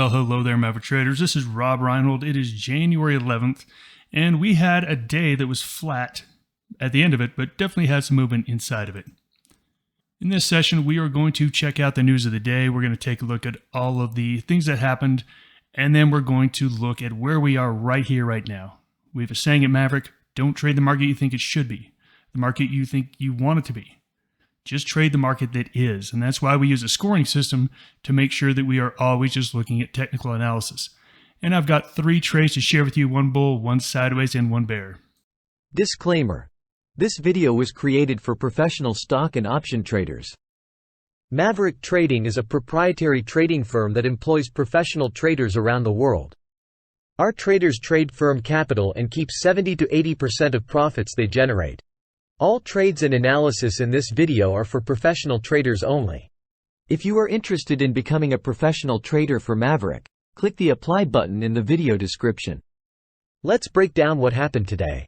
Well, hello there, Maverick traders. This is Rob Reinhold. It is January 11th, and we had a day that was flat at the end of it, but definitely had some movement inside of it. In this session, we are going to check out the news of the day. We're going to take a look at all of the things that happened, and then we're going to look at where we are right here, right now. We have a saying at Maverick: don't trade the market you think it should be, the market you think you want it to be. Just trade the market that is, and that's why we use a scoring system to make sure that we are always just looking at technical analysis. And I've got 3 trades to share with you: 1 bull, 1 sideways, and 1 bear. Disclaimer. This video was created for professional stock and option traders. Maverick Trading is a proprietary trading firm that employs professional traders around the world. Our traders trade firm capital and keep 70 to 80% of profits they generate. All trades and analysis in this video are for professional traders only. If you are interested in becoming a professional trader for Maverick, click the apply button in the video description. Let's break down what happened today.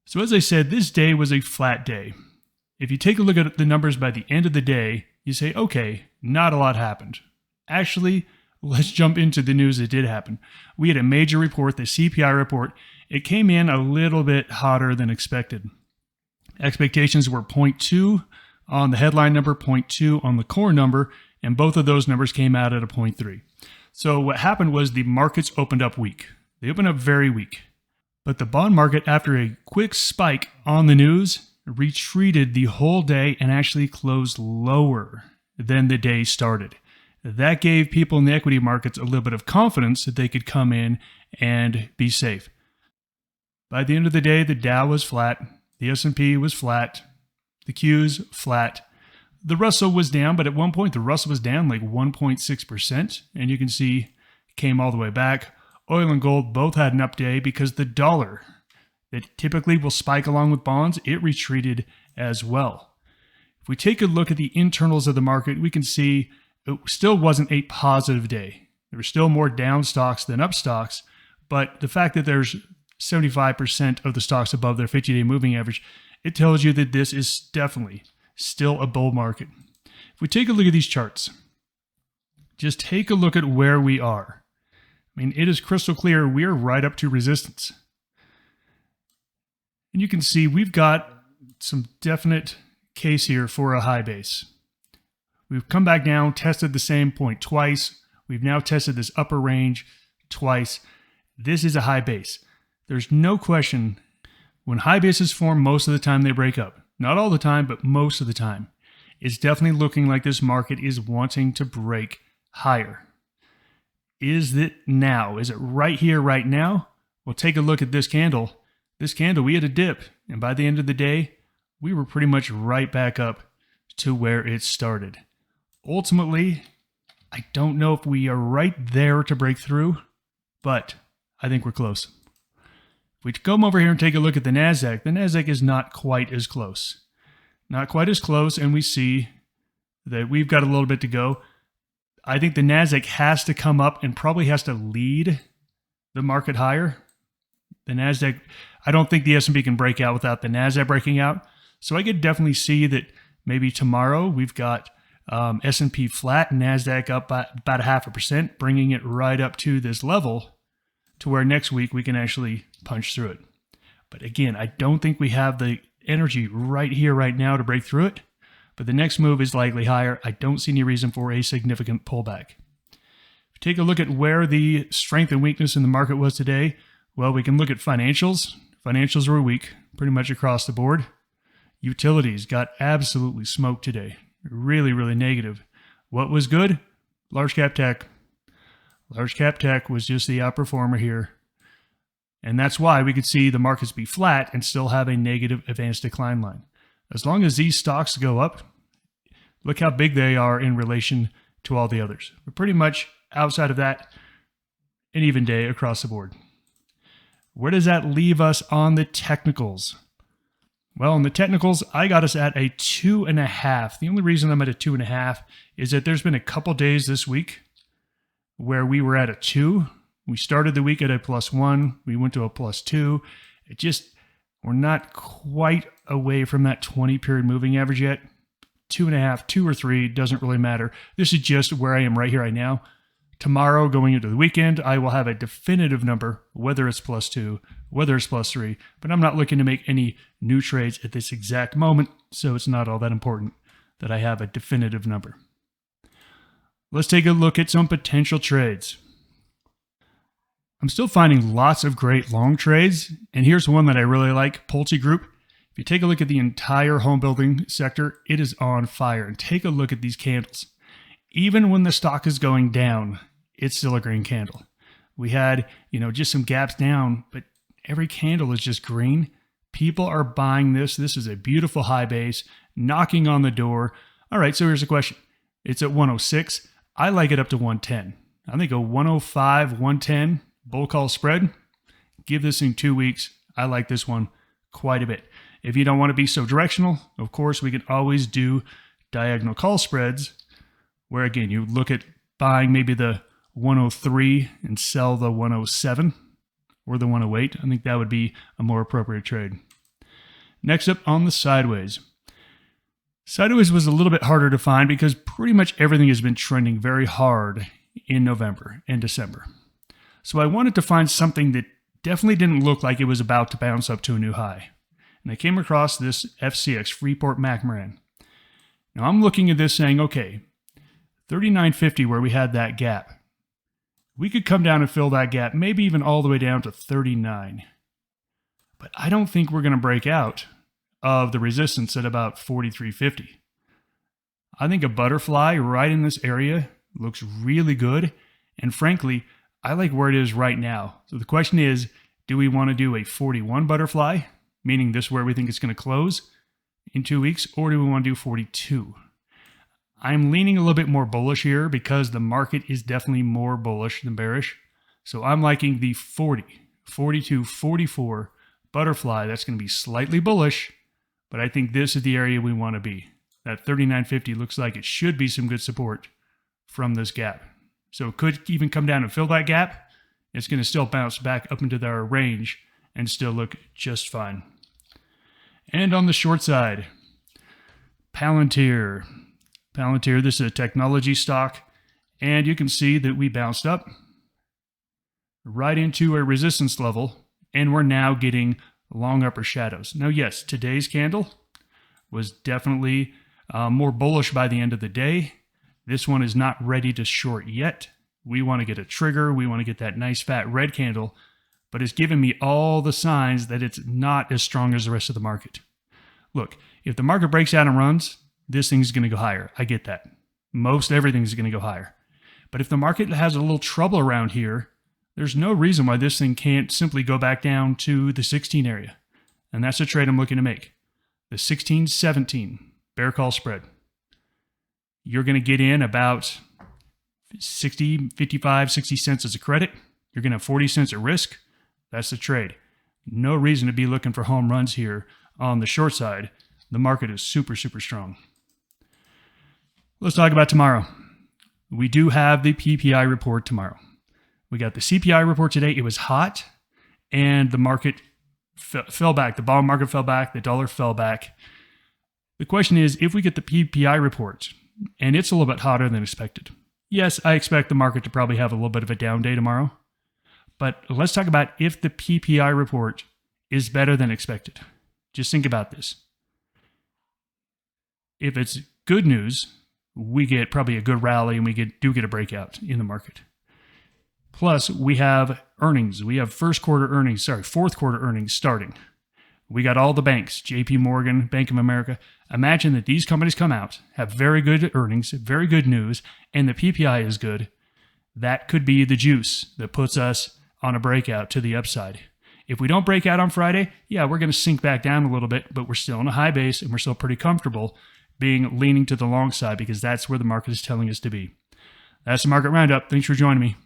So as I said, this day was a flat day. If you take a look at the numbers by the end of the day, you say, okay, not a lot happened. Actually, let's jump into the news that did happen. We had a major report, the CPI report. It came in a little bit hotter than expected. Expectations were 0.2 on the headline number, 0.2 on the core number, and both of those numbers came out at a 0.3. So what happened was the markets opened up weak. They opened up very weak. But the bond market, after a quick spike on the news, retreated the whole day and actually closed lower than the day started. That gave people in the equity markets a little bit of confidence that they could come in and be safe. By the end of the day, the Dow was flat, the S&P was flat, the Qs flat. The Russell was down, but at one point the Russell was down like 1.6%, and you can see it came all the way back. Oil and gold both had an up day because the dollar, that typically will spike along with bonds, it retreated as well. If we take a look at the internals of the market, we can see it still wasn't a positive day. There were still more down stocks than up stocks, but the fact that there's 75% of the stocks above their 50-day moving average, it tells you that this is definitely still a bull market. If we take a look at these charts, just take a look at where we are. I mean, it is crystal clear we're right up to resistance. And you can see we've got some definite case here for a high base. We've come back down, tested the same point twice. We've now tested this upper range twice. This is a high base. There's no question when high bases form, most of the time they break up. Not all the time, but most of the time. It's definitely looking like this market is wanting to break higher. Is it now? Is it right here, right now? Well, take a look at this candle. This candle, we had a dip, and by the end of the day, we were pretty much right back up to where it started. Ultimately, I don't know if we are right there to break through, but I think we're close. If we come over here and take a look at the NASDAQ is not quite as close. Not quite as close, and we see that we've got a little bit to go. I think the NASDAQ has to come up and probably has to lead the market higher. The NASDAQ, I don't think the S&P can break out without the NASDAQ breaking out. So I could definitely see that maybe tomorrow we've got S&P flat, NASDAQ up by about 0.5%, bringing it right up to this level to where next week we can actually punch through it. But again, I don't think we have the energy right here, right now to break through it. But the next move is likely higher. I don't see any reason for a significant pullback. If you take a look at where the strength and weakness in the market was today, well, we can look at financials. Financials were weak pretty much across the board. Utilities got absolutely smoked today. Really, really negative. What was good? Large cap tech. Large cap tech was just the outperformer here. And that's why we could see the markets be flat and still have a negative advanced decline line. As long as these stocks go up, look how big they are in relation to all the others. We're pretty much outside of that, an even day across the board. Where does that leave us on the technicals? Well, in the technicals, I got us at a 2.5. The only reason I'm at a 2.5 is that there's been a couple days this week where we were at a 2. We started the week at a +1. We went to a +2. We're not quite away from that 20-period moving average yet. 2.5, 2 or 3, doesn't really matter. This is just where I am right here, right now. tomorrow going into the weekend, I will have a definitive number, whether it's +2, whether it's +3, but I'm not looking to make any new trades at this exact moment, so it's not all that important that I have a definitive number. Let's take a look at some potential trades. I'm still finding lots of great long trades, and here's one that I really like, Pulte Group. If you take a look at the entire home building sector, it is on fire. And take a look at these candles. Even when the stock is going down, it's still a green candle. We had, just some gaps down, but every candle is just green. People are buying this. This is a beautiful high base, knocking on the door. All right, so here's a question. It's at 106. I like it up to 110. I think a 105, 110 bull call spread. Give this in 2 weeks. I like this one quite a bit. If you don't want to be so directional, of course, we can always do diagonal call spreads, where again, you look at buying maybe the 103 and sell the 107 or the 108. I think that would be a more appropriate trade. Next up on the sideways. Sideways was a little bit harder to find because pretty much everything has been trending very hard in November and December. So I wanted to find something that definitely didn't look like it was about to bounce up to a new high. And I came across this FCX, Freeport McMoran. Now I'm looking at this saying, okay, 39.50 where we had that gap. We could come down and fill that gap, maybe even all the way down to 39. But I don't think we're going to break out of the resistance at about 43.50. I think a butterfly right in this area looks really good. And frankly, I like where it is right now. So the question is, do we want to do a 41 butterfly? Meaning this is where we think it's going to close in 2 weeks, or do we want to do 42? I'm leaning a little bit more bullish here because the market is definitely more bullish than bearish. So I'm liking the 40, 42, 44 butterfly. That's going to be slightly bullish, but I think this is the area we want to be. That 39.50 looks like it should be some good support from this gap. So it could even come down and fill that gap. It's going to still bounce back up into our range and still look just fine. And on the short side, Palantir. Palantir, this is a technology stock, and you can see that we bounced up right into a resistance level, and we're now getting long upper shadows. Now, yes, today's candle was definitely more bullish by the end of the day. This one is not ready to short yet. We want to get a trigger. We want to get that nice fat red candle, but it's giving me all the signs that it's not as strong as the rest of the market. Look, if the market breaks out and runs, this thing's going to go higher. I get that. Most everything's going to go higher. But if the market has a little trouble around here, there's no reason why this thing can't simply go back down to the 16 area. And that's the trade I'm looking to make. The 16-17 bear call spread. You're going to get in about 60, 55, 60 cents as a credit. You're going to have 40 cents at risk. That's the trade. No reason to be looking for home runs here on the short side. The market is super, super strong. Let's talk about tomorrow. We do have the PPI report tomorrow. We got the CPI report today. It was hot, and the market fell back. The bond market fell back. The dollar fell back. The question is, if we get the PPI report, and it's a little bit hotter than expected. Yes, I expect the market to probably have a little bit of a down day tomorrow. But let's talk about if the PPI report is better than expected. Just think about this. If it's good news, we get probably a good rally and we do get a breakout in the market. Plus, we have earnings. We have fourth quarter earnings starting. We got all the banks, JP Morgan, Bank of America. Imagine that these companies come out, have very good earnings, very good news, and the PPI is good. That could be the juice that puts us on a breakout to the upside. If we don't break out on Friday, yeah, we're going to sink back down a little bit, but we're still on a high base and we're still pretty comfortable leaning to the long side because that's where the market is telling us to be. That's the Market Roundup. Thanks for joining me.